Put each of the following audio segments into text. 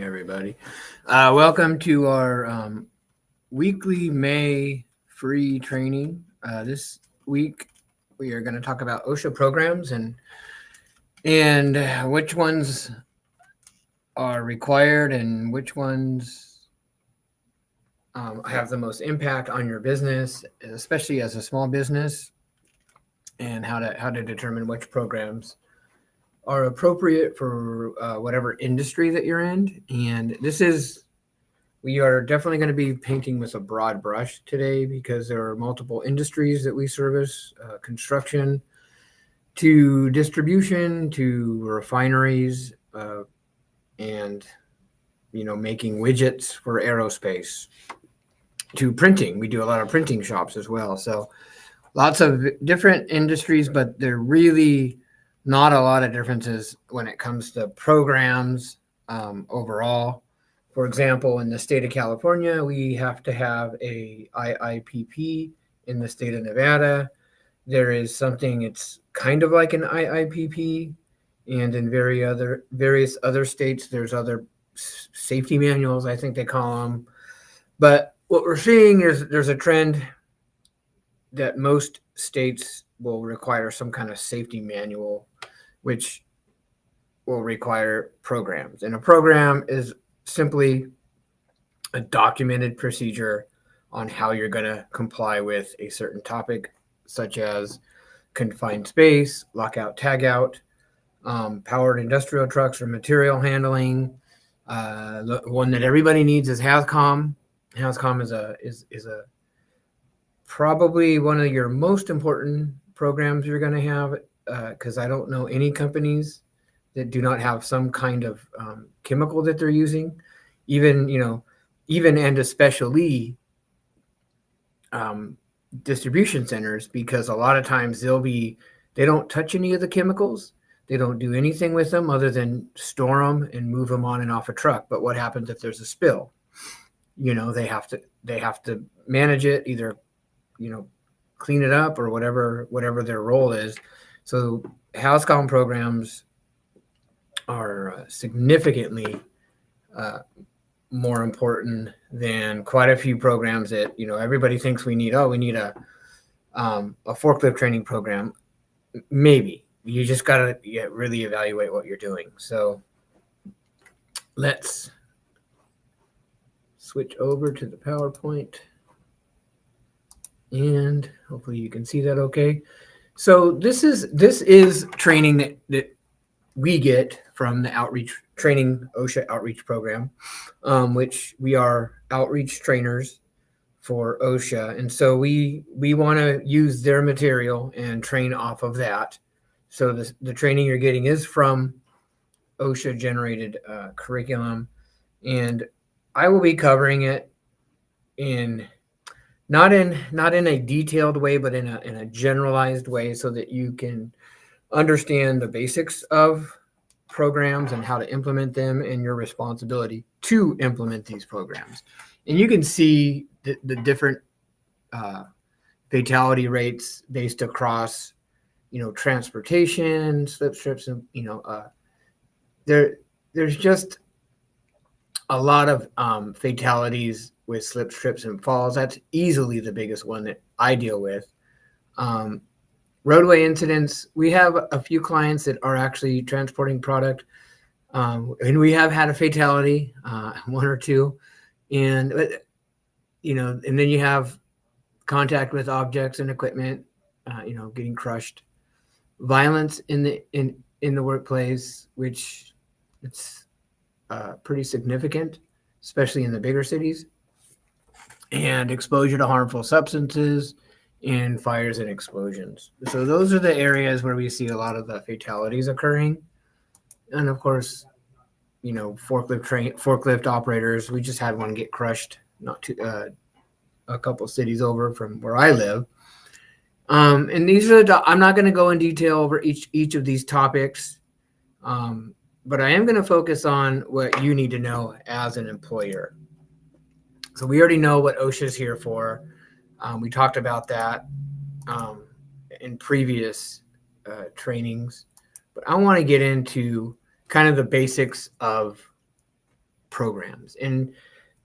everybody. Welcome to our weekly May free training. This week, we are going to talk about OSHA programs and which ones are required and which ones have the most impact on your business, especially as a small business, and how to determine which programs are appropriate for whatever industry that you're in. And we are definitely going to be painting with a broad brush today because there are multiple industries that we service, construction to distribution to refineries, and making widgets for aerospace to printing. We do a lot of printing shops as well. So lots of different industries, but they're really not a lot of differences when it comes to programs overall. For example, in the state of California, we have to have a IIPP. In the state of Nevada, there is something, it's kind of like an IIPP, and in various other states, there's other safety manuals, I think they call them. But what we're seeing is there's a trend that most states will require some kind of safety manual, which will require programs. And a program is simply a documented procedure on how you're going to comply with a certain topic, such as confined space, lockout, tagout, powered industrial trucks or material handling. The one that everybody needs is HAZCOM. HAZCOM is a probably one of your most important programs you're going to have, because I don't know any companies that do not have some kind of chemical that they're using, even and especially distribution centers, because a lot of times they don't touch any of the chemicals. They don't do anything with them other than store them and move them on and off a truck. But what happens if there's a spill? They have to manage it, either clean it up or whatever their role is. So HAZCOM programs are significantly more important than quite a few programs that everybody thinks we need. Oh, we need a forklift training program. Maybe you just gotta really evaluate what you're doing. So let's switch over to the PowerPoint, and hopefully you can see that okay. So this is training that we get from the outreach training, OSHA outreach program, which we are outreach trainers for OSHA. And so we want to use their material and train off of that. So the training you're getting is from OSHA generated curriculum. And I will be covering it not in a detailed way, but in a generalized way, so that you can understand the basics of programs and how to implement them, and your responsibility to implement these programs. And you can see the different fatality rates based across transportation, slip strips, and there's just a lot of fatalities with slip strips and falls. That's easily the biggest one that I deal with. Roadway incidents, we have a few clients that are actually transporting product, and we have had a fatality, one or two, and and then you have contact with objects and equipment, getting crushed, violence in the workplace, which it's pretty significant, especially in the bigger cities, and exposure to harmful substances, and fires and explosions. So those are the areas where we see a lot of the fatalities occurring. And of course, forklift operators. We just had one get crushed a couple cities over from where I live. And these are I'm not going to go in detail over each of these topics, but I am going to focus on what you need to know as an employer. So we already know what OSHA is here for. We talked about that in previous trainings, but I want to get into kind of the basics of programs. And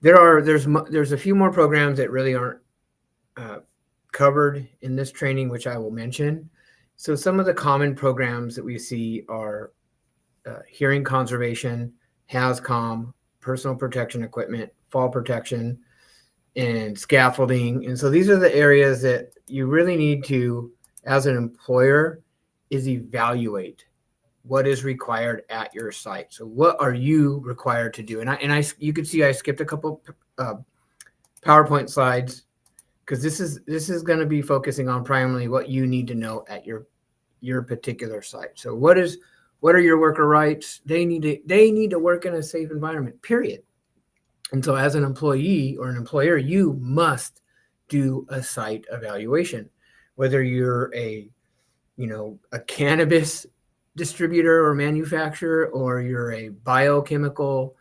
there's a few more programs that really aren't covered in this training, which I will mention. So some of the common programs that we see are hearing conservation, HAZCOM, personal protection equipment, fall protection, and scaffolding. And so these are the areas that you really need to, as an employer, is evaluate what is required at your site. So what are you required to do? And you can see I skipped a couple PowerPoint slides because this is going to be focusing on primarily what you need to know at your particular site. So what are your worker rights? They need to work in a safe environment, period. And so as an employee or an employer, you must do a site evaluation, whether you're a cannabis distributor or manufacturer, or you're a biochemical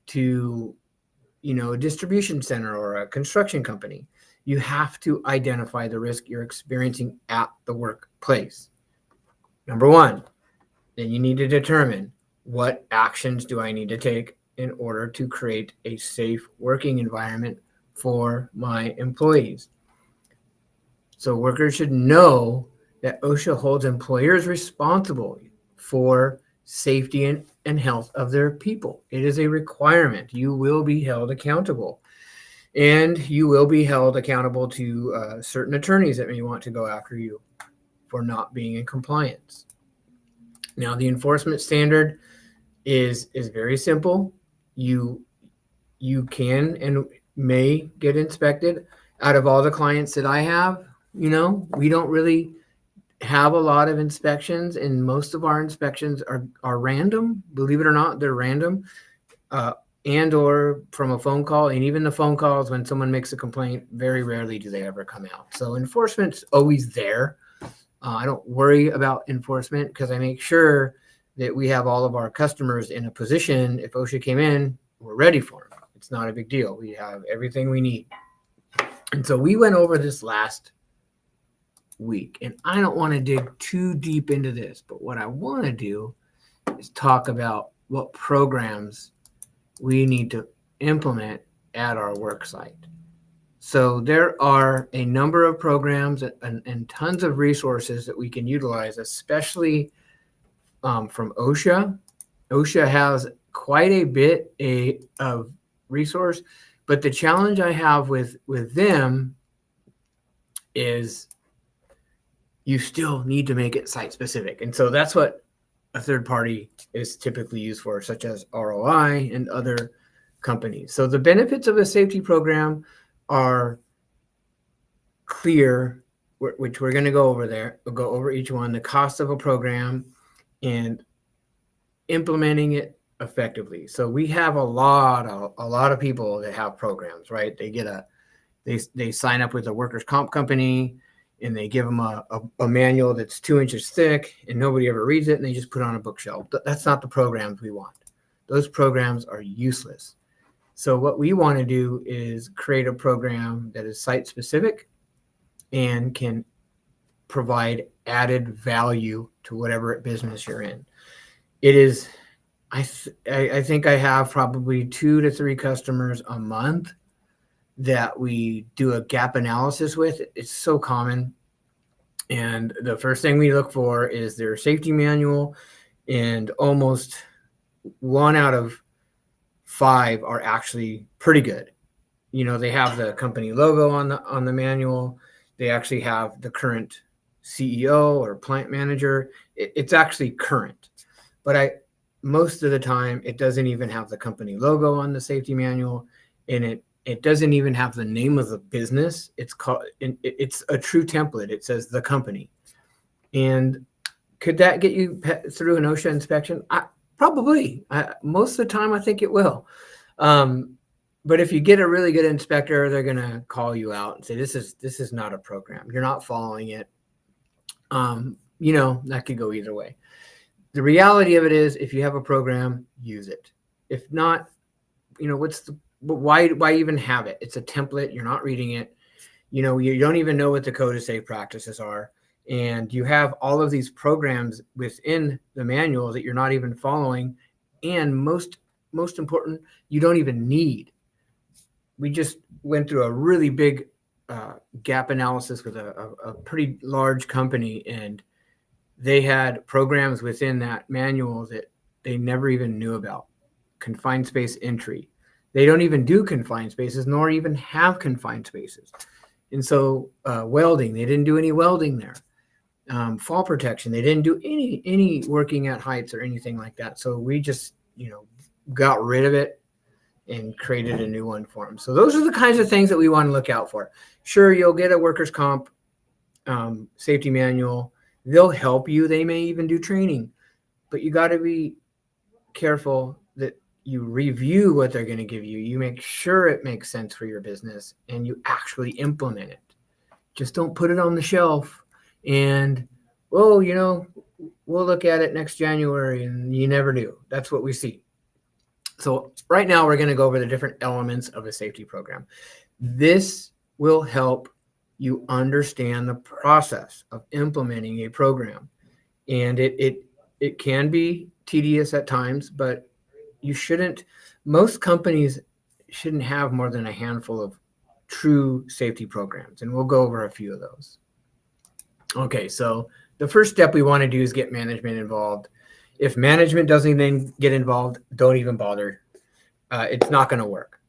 to, a distribution center or a construction company. You have to identify the risk you're experiencing at the workplace. Number one, then you need to determine what actions do I need to take in order to create a safe working environment for my employees. So workers should know that OSHA holds employers responsible for safety and health of their people. It is a requirement. You will be held accountable. And you will be held accountable to certain attorneys that may want to go after you for not being in compliance. Now, the enforcement standard is very simple. You can and may get inspected. Out of all the clients that I have, we don't really have a lot of inspections, and most of our inspections are random. Believe it or not, they're random, and or from a phone call. And even the phone calls, when someone makes a complaint, very rarely do they ever come out. So enforcement's always there. I don't worry about enforcement because I make sure that we have all of our customers in a position. If OSHA came in, we're ready for them. It's not a big deal. We have everything we need. And so we went over this last week, and I don't want to dig too deep into this, but what I want to do is talk about what programs we need to implement at our work site. So there are a number of programs and tons of resources that we can utilize, especially from OSHA. OSHA has quite a bit of resource, but the challenge I have with them is you still need to make it site specific. And so that's what a third party is typically used for, such as ROI and other companies. So the benefits of a safety program are clear, which we're going to go over there. We'll go over each one, the cost of a program and implementing it effectively. So we have a lot of people that have programs, right? They sign up with a workers' comp company, and they give them a manual that's 2 inches thick, and nobody ever reads it, and they just put it on a bookshelf. That's not the programs we want. Those programs are useless. So what we want to do is create a program that is site specific and can provide added value to whatever business you're in. It is, I think I have probably 2 to 3 customers a month that we do a gap analysis with. It's so common. And the first thing we look for is their safety manual, and almost 1 out of 5 are actually pretty good. They have the company logo on the manual. They actually have the current CEO or plant manager. It's actually current, but most of the time it doesn't even have the company logo on the safety manual, and it doesn't even have the name of the business. It's a true template. It says the company. And could that get you through an OSHA inspection? Probably. Most of the time, I think it will. But if you get a really good inspector, they're going to call you out and say, this is not a program. You're not following it. That could go either way. The reality of it is, if you have a program, use it. If not, why even have it? It's a template. You're not reading it. You don't even know what the code of safe practices are. And you have all of these programs within the manual that you're not even following. And most most important, you don't even need. We just went through a really big gap analysis with a pretty large company, and they had programs within that manual that they never even knew about. Confined space entry. They don't even do confined spaces, nor even have confined spaces. And so welding, they didn't do any welding there. Fall protection, they didn't do any working at heights or anything like that. So we just, got rid of it and created a new one for them. So those are the kinds of things that we want to look out for. Sure, you'll get a workers' comp safety manual. They'll help you. They may even do training, but you got to be careful that you review what they're going to give you. You make sure it makes sense for your business and you actually implement it. Just don't put it on the shelf and, well, we'll look at it next January, and you never do. That's what we see. So right now we're going to go over the different elements of a safety program. This will help you understand the process of implementing a program. And it can be tedious at times, but most companies shouldn't have more than a handful of true safety programs. And we'll go over a few of those. Okay, so the first step we want to do is get management involved. If management doesn't even get involved, don't even bother. It's not going to work.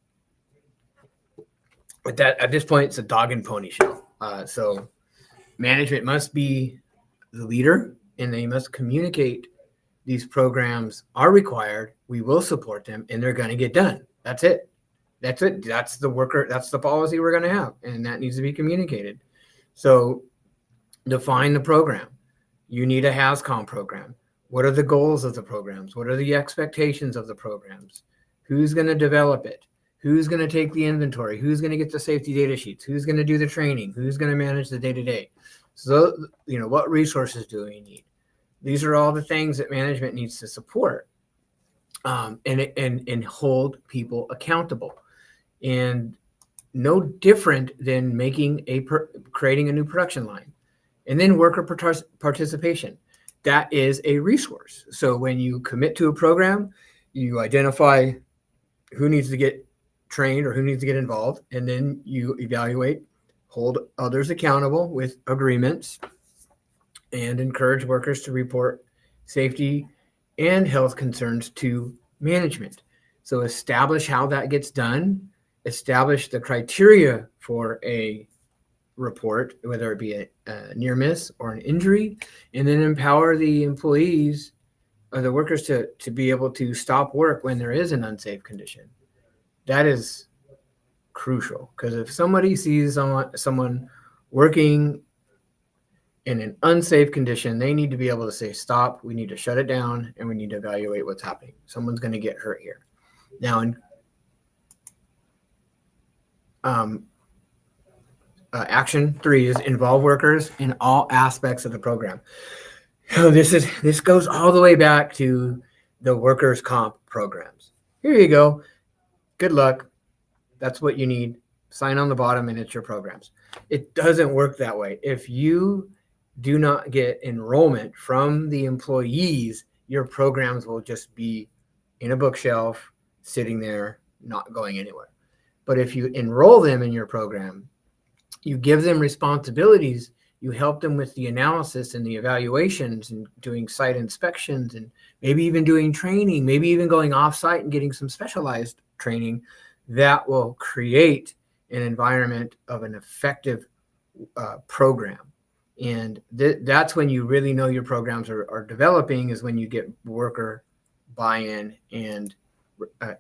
But at this point, it's a dog and pony show. So management must be the leader, and they must communicate these programs are required. We will support them, and they're going to get done. That's it. That's the policy we're going to have, and that needs to be communicated. So define the program. You need a HAZCOM program. What are the goals of the programs? What are the expectations of the programs? Who's going to develop it? Who's going to take the inventory? Who's going to get the safety data sheets? Who's going to do the training? Who's going to manage the day-to-day? So, what resources do we need? These are all the things that management needs to support and hold people accountable. And no different than creating a new production line. And then worker participation. That is a resource. So when you commit to a program, you identify who needs to get trained or who needs to get involved, and then you evaluate, hold others accountable with agreements, and encourage workers to report safety and health concerns to management. So establish how that gets done, establish the criteria for a report, whether it be a near miss or an injury, and then empower the employees or the workers to be able to stop work when there is an unsafe condition. That is crucial, because if somebody sees someone working in an unsafe condition, they need to be able to say, stop, we need to shut it down, and we need to evaluate what's happening. Someone's going to get hurt here. Now, action 3 is involve workers in all aspects of the program. So this goes all the way back to the workers' comp programs. Here you go. Good luck. That's what you need. Sign on the bottom and it's your programs. It doesn't work that way. If you do not get enrollment from the employees, your programs will just be in a bookshelf, sitting there, not going anywhere. But if you enroll them in your program, you give them responsibilities, you help them with the analysis and the evaluations and doing site inspections and maybe even doing training, maybe even going off-site and getting some specialized training, that will create an environment of an effective program. And that's when you really know your programs are developing, is when you get worker buy-in and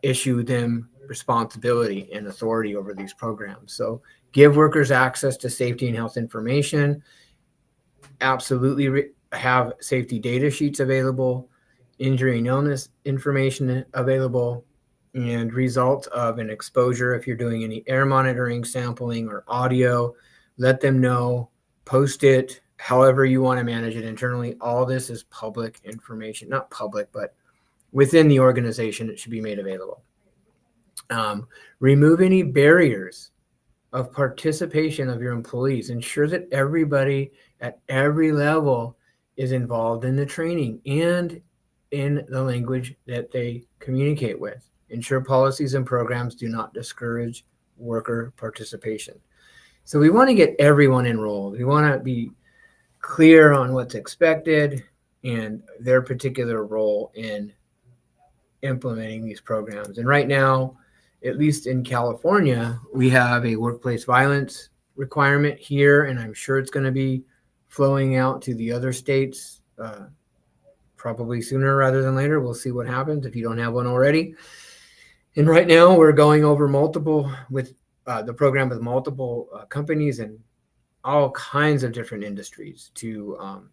issue them responsibility and authority over these programs. So give workers access to safety and health information. Absolutely have safety data sheets available, injury and illness information available, and results of an exposure. If you're doing any air monitoring, sampling, or audio, let them know, post it, however you want to manage it internally. All this is public information, not public, but within the organization, it should be made available. Remove any barriers of participation of your employees. Ensure that everybody at every level is involved in the training and in the language that they communicate with. Ensure policies and programs do not discourage worker participation. So we want to get everyone enrolled. We want to be clear on what's expected and their particular role in implementing these programs. And right now, at least in California, we have a workplace violence requirement here, and I'm sure it's going to be flowing out to the other states probably sooner rather than later. We'll see what happens if you don't have one already. And right now, we're going over the program with multiple companies and all kinds of different industries to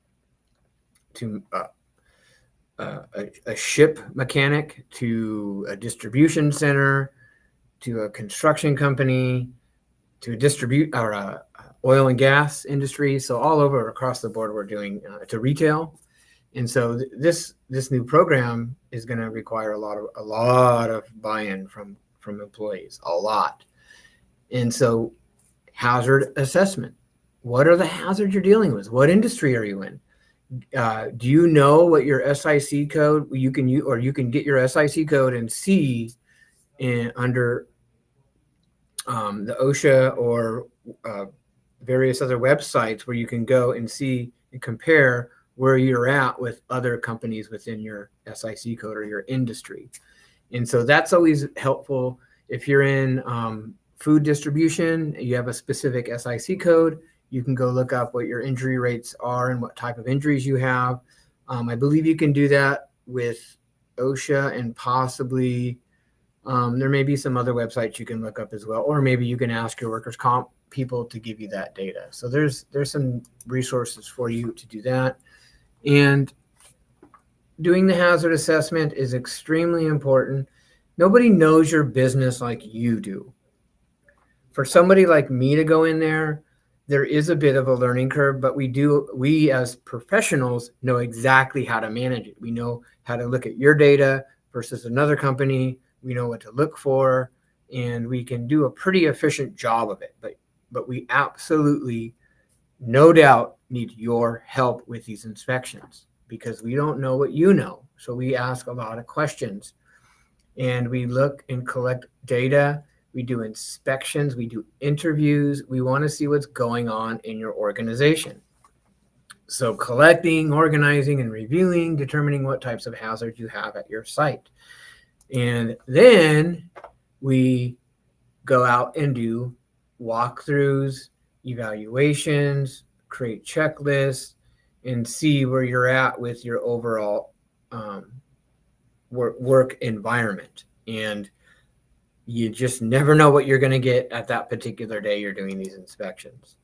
a ship mechanic, to a distribution center, to a construction company, to a oil and gas industry. So all over across the board, we're doing to retail. And so this new program is going to require a lot of buy-in from employees, a lot. And so hazard assessment. What are the hazards you're dealing with? What industry are you in? Do you know what your SIC code you can use, or you can get your SIC code and see under the OSHA or various other websites where you can go and see and compare where you're at with other companies within your SIC code or your industry. And so that's always helpful. If you're in food distribution, you have a specific SIC code, you can go look up what your injury rates are and what type of injuries you have. I believe you can do that with OSHA, and possibly there may be some other websites you can look up as well, or maybe you can ask your workers' comp people to give you that data. So there's some resources for you to do that. And doing the hazard assessment is extremely important. Nobody knows your business like you do. For somebody like me to go in there is a bit of a learning curve, but we as professionals know exactly how to manage it. We know how to look at your data versus another company. We know what to look for, and we can do a pretty efficient job of it. But we absolutely, no doubt, need your help with these inspections, because we don't know what you know. So we ask a lot of questions, and we look and collect data. We do inspections, we do interviews. We want to see what's going on in your organization. So collecting, organizing, and reviewing, determining what types of hazards you have at your site. And then we go out and do walkthroughs, evaluations, create checklists, and see where you're at with your overall work environment. And you just never know what you're going to get at that particular day you're doing these inspections.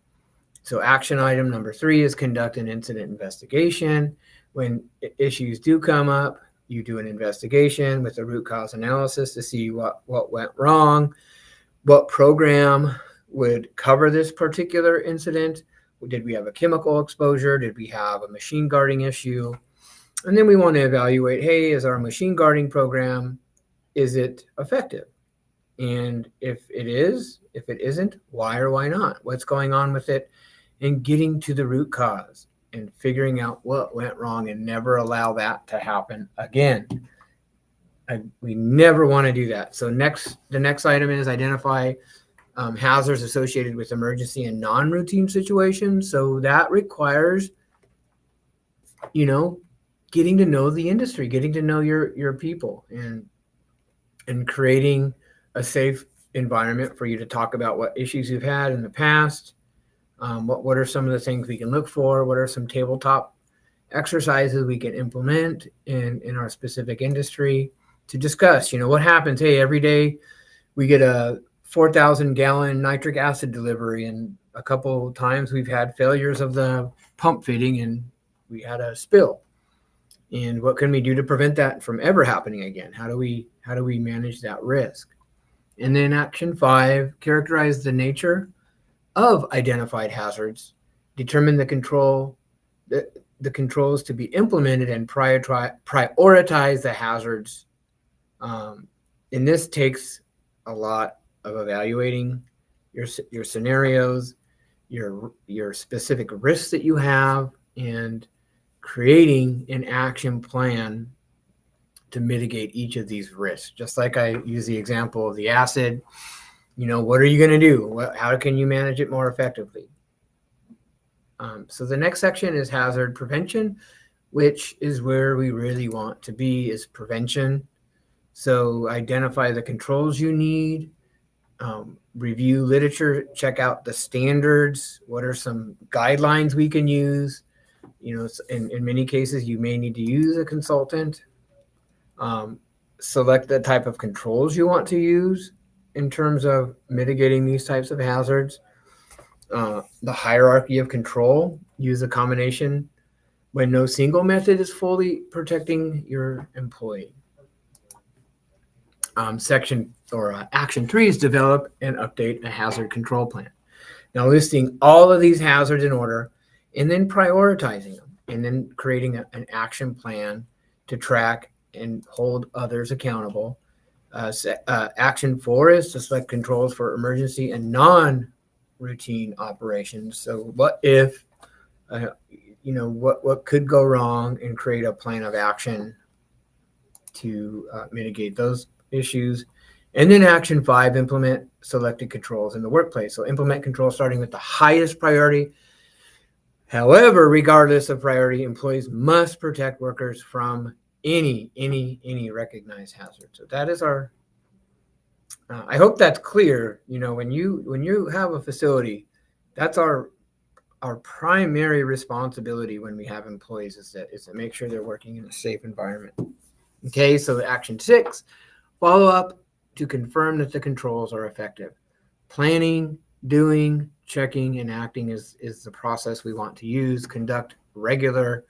So action item number 3 is conduct an incident investigation. When issues do come up, you do an investigation with a root cause analysis to see what went wrong, what program would cover this particular incident. Did we have a chemical exposure? Did we have a machine guarding issue? And then we want to evaluate, hey, is our machine guarding program, is it effective? And if it is, if it isn't, why or why not? What's going on with it? And getting to the root cause and figuring out what went wrong, and never allow that to happen again. We never want to do that. So the next item is identify hazards associated with emergency and non-routine situations. So that requires, getting to know the industry, getting to know your people, and creating a safe environment for you to talk about what issues you've had in the past. What are some of the things we can look for? What are some tabletop exercises we can implement in our specific industry to discuss, what happens? Hey, every day we get a 4,000 gallon nitric acid delivery, and a couple times we've had failures of the pump fitting and we had a spill. And what can we do to prevent that from ever happening again? How do we manage that risk? And then action 5, characterize the nature of identified hazards, determine the controls to be implemented, and prioritize the hazards. And this takes a lot of evaluating your scenarios, your specific risks that you have, and creating an action plan to mitigate each of these risks. Just like I use the example of the acid, what are you going to do? How can you manage it more effectively? So the next section is hazard prevention, which is where we really want to be, is prevention. So identify the controls you need, review literature, check out the standards. What are some guidelines we can use? In many cases, you may need to use a consultant. Select the type of controls you want to use in terms of mitigating these types of hazards. The hierarchy of control, use a combination when no single method is fully protecting your employee. Action 3 is develop and update a hazard control plan. Now, listing all of these hazards in order and then prioritizing them and then creating an action plan to track and hold others accountable. Action 4 is to select controls for emergency and non-routine operations. So what if, what could go wrong, and create a plan of action to mitigate those issues. And then action 5, implement selected controls in the workplace. So implement controls starting with the highest priority. However, regardless of priority, employees must protect workers from any recognized hazard. So that is our, I hope that's clear. When you have a facility, that's our primary responsibility when we have employees is to make sure they're working in a safe environment. Okay, so action 6, follow up to confirm that the controls are effective. Planning, doing, checking, and acting is the process we want to use. Conduct regular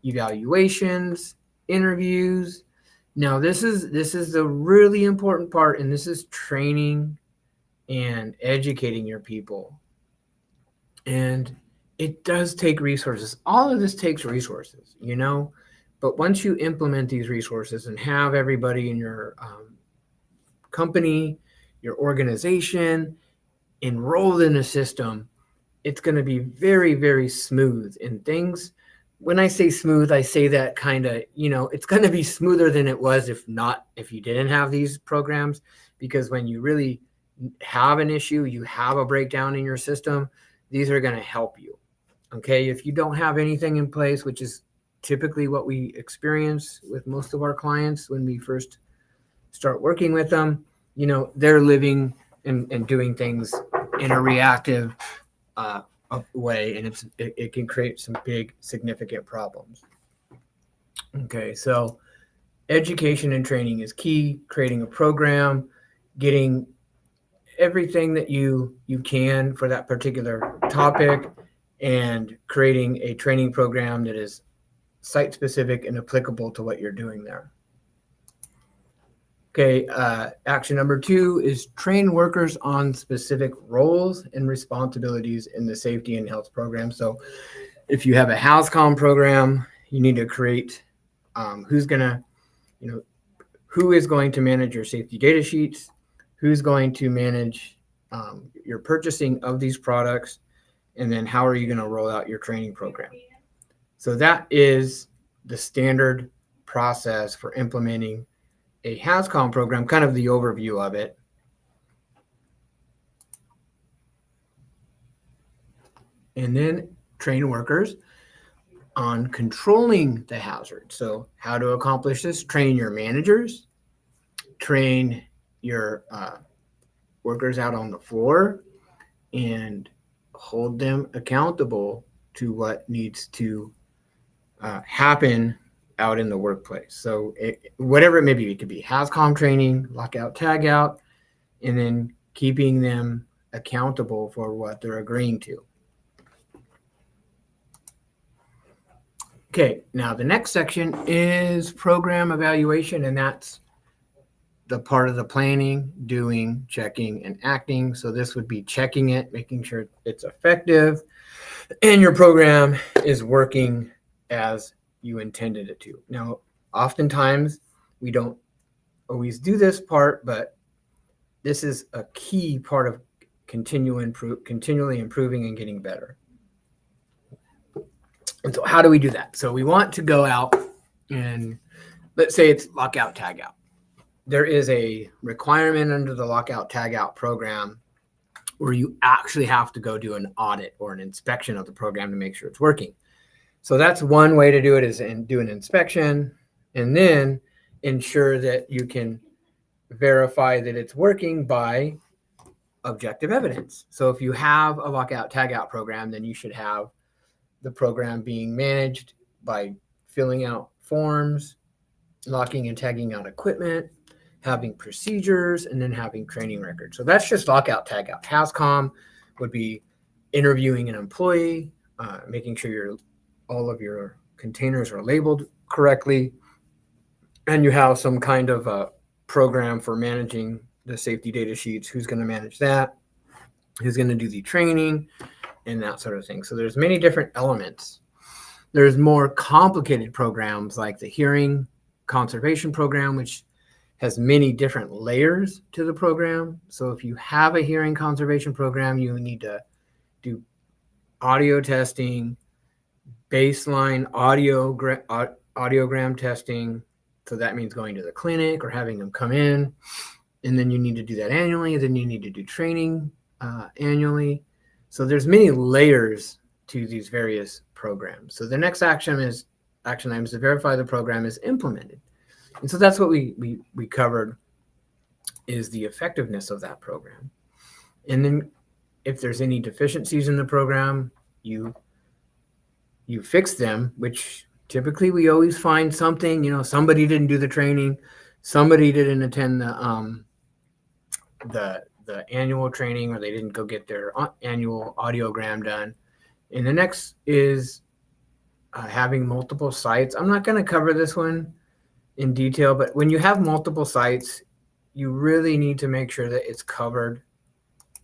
evaluations, interviews. Now, this is the really important part, and this is training and educating your people. And it does take resources. All of this takes resources, but once you implement these resources and have everybody in your company, your organization enrolled in a system, it's going to be very, very smooth. And things, when I say smooth, I say that kind of, it's going to be smoother than it was if you didn't have these programs, because when you really have an issue, you have a breakdown in your system, these are going to help you. Okay. If you don't have anything in place, which is typically what we experience with most of our clients when we first start working with them, they're living and doing things in a reactive way, and it can create some big significant problems. Okay, so education and training is key. Creating a program, getting everything that you can for that particular topic, and creating a training program that is site specific and applicable to what you're doing there. Okay, action number 2 is train workers on specific roles and responsibilities in the safety and health program. So if you have a HAZCOM program, you need to create who is going to manage your safety data sheets, who's going to manage your purchasing of these products, and then how are you going to roll out your training program. So that is the standard process for implementing a HAZCOM program, kind of the overview of it. And then train workers on controlling the hazard. So how to accomplish this? Train your managers, train your workers out on the floor, and hold them accountable to what needs to happen out in the workplace. So whatever it may be, it could be HAZCOM training, lockout, tagout, and then keeping them accountable for what they're agreeing to. Okay, now the next section is program evaluation, and that's the part of the planning, doing, checking, and acting. So this would be checking it, making sure it's effective, and your program is working as you intended it to. Now, oftentimes we don't always do this part, but this is a key part of continually improving and getting better. And so how do we do that? So we want to go out and let's say it's lockout tagout. There is a requirement under the lockout tagout program where you actually have to go do an audit or an inspection of the program to make sure it's working. So that's one way to do it, is do an inspection and then ensure that you can verify that it's working by objective evidence. So if you have a lockout tagout program, then you should have the program being managed by filling out forms, locking and tagging out equipment, having procedures, and then having training records. So that's just lockout tagout. HAZCOM would be interviewing an employee, making sure all of your containers are labeled correctly, and you have some kind of a program for managing the safety data sheets. Who's going to manage that? Who's going to do the training and that sort of thing? So there's many different elements. There's more complicated programs like the hearing conservation program, which has many different layers to the program. So if you have a hearing conservation program, you need to do audio testing, baseline audiogram testing. So that means going to the clinic or having them come in. And then you need to do that annually. Then you need to do training annually. So there's many layers to these various programs. So the next action item is to verify the program is implemented. And so that's what we covered, is the effectiveness of that program. And then if there's any deficiencies in the program, you fix them, which typically we always find something. Somebody didn't do the training, somebody didn't attend the annual training, or they didn't go get their annual audiogram done. And the next is having multiple sites. I'm not going to cover this one in detail, but when you have multiple sites, you really need to make sure that it's covered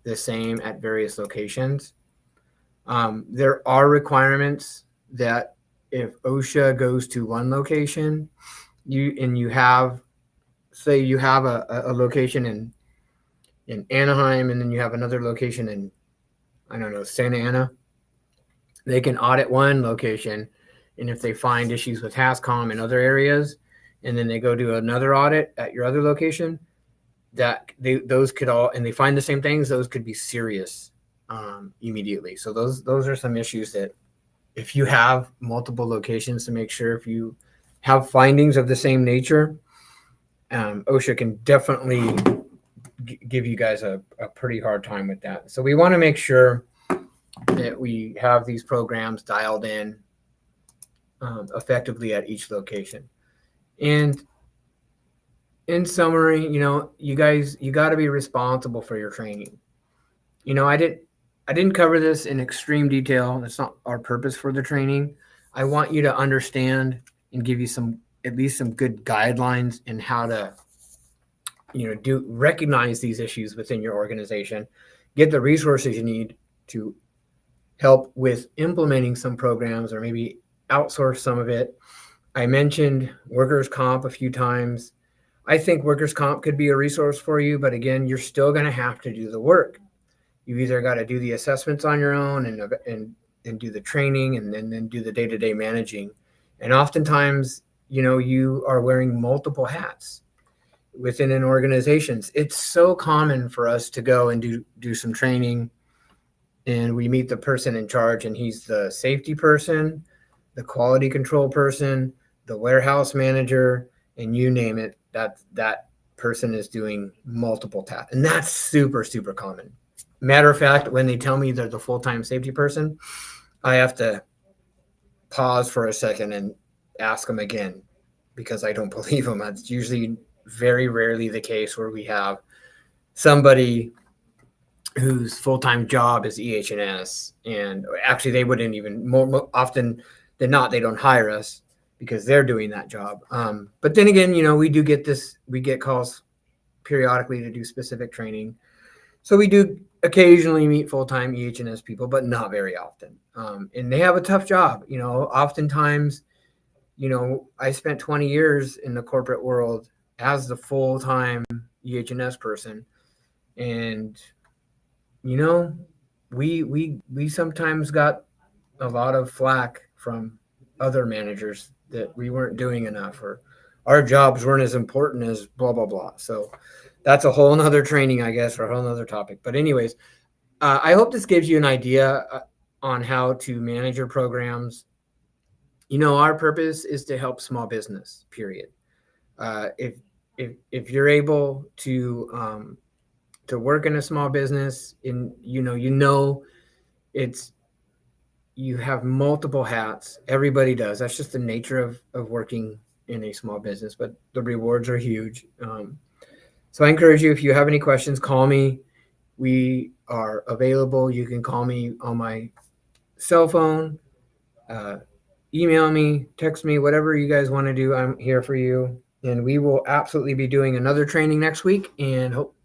the same at various locations. There are requirements that if OSHA goes to one location, you have a location in Anaheim, and then you have another location in, Santa Ana, they can audit one location, and if they find issues with HAZCOM in other areas, and then they go do another audit at your other location, those could all, and they find the same things, those could be serious immediately. So those are some issues that if you have multiple locations, to make sure if you have findings of the same nature, OSHA can definitely give you guys a pretty hard time with that. So we want to make sure that we have these programs dialed in effectively at each location. And in summary, you guys, you got to be responsible for your training. I didn't cover this in extreme detail. That's not our purpose for the training. I want you to understand and give you at least some good guidelines in how to, recognize these issues within your organization, get the resources you need to help with implementing some programs, or maybe outsource some of it. I mentioned workers' comp a few times. I think workers' comp could be a resource for you, but again, you're still going to have to do the work. You've either got to do the assessments on your own and do the training, and then do the day-to-day managing. And oftentimes, you are wearing multiple hats within an organization. It's so common for us to go and do some training, and we meet the person in charge, and he's the safety person, the quality control person, the warehouse manager, and you name it, that person is doing multiple tasks. And that's super, super common. Matter of fact, when they tell me they're the full-time safety person, I have to pause for a second and ask them again, because I don't believe them. It's usually very rarely the case where we have somebody whose full-time job is EH&S, and actually they wouldn't even, more often than not, they don't hire us because they're doing that job. But then again, we get calls periodically to do specific training. So we do occasionally meet full-time EH&S people, but not very often. And they have a tough job. Oftentimes, I spent 20 years in the corporate world as the full-time EH&S person. And, we sometimes got a lot of flack from other managers that we weren't doing enough, or our jobs weren't as important as blah, blah, blah. So that's a whole nother training, I guess, or a whole nother topic. But anyways, I hope this gives you an idea on how to manage your programs. Our purpose is to help small business, period. If you're able to work in a small business, and it's you have multiple hats. Everybody does. That's just the nature of working in a small business, but the rewards are huge. So I encourage you, if you have any questions, call me. We are available. You can call me on my cell phone, email me, text me, whatever you guys want to do. I'm here for you. And we will absolutely be doing another training next week, and hope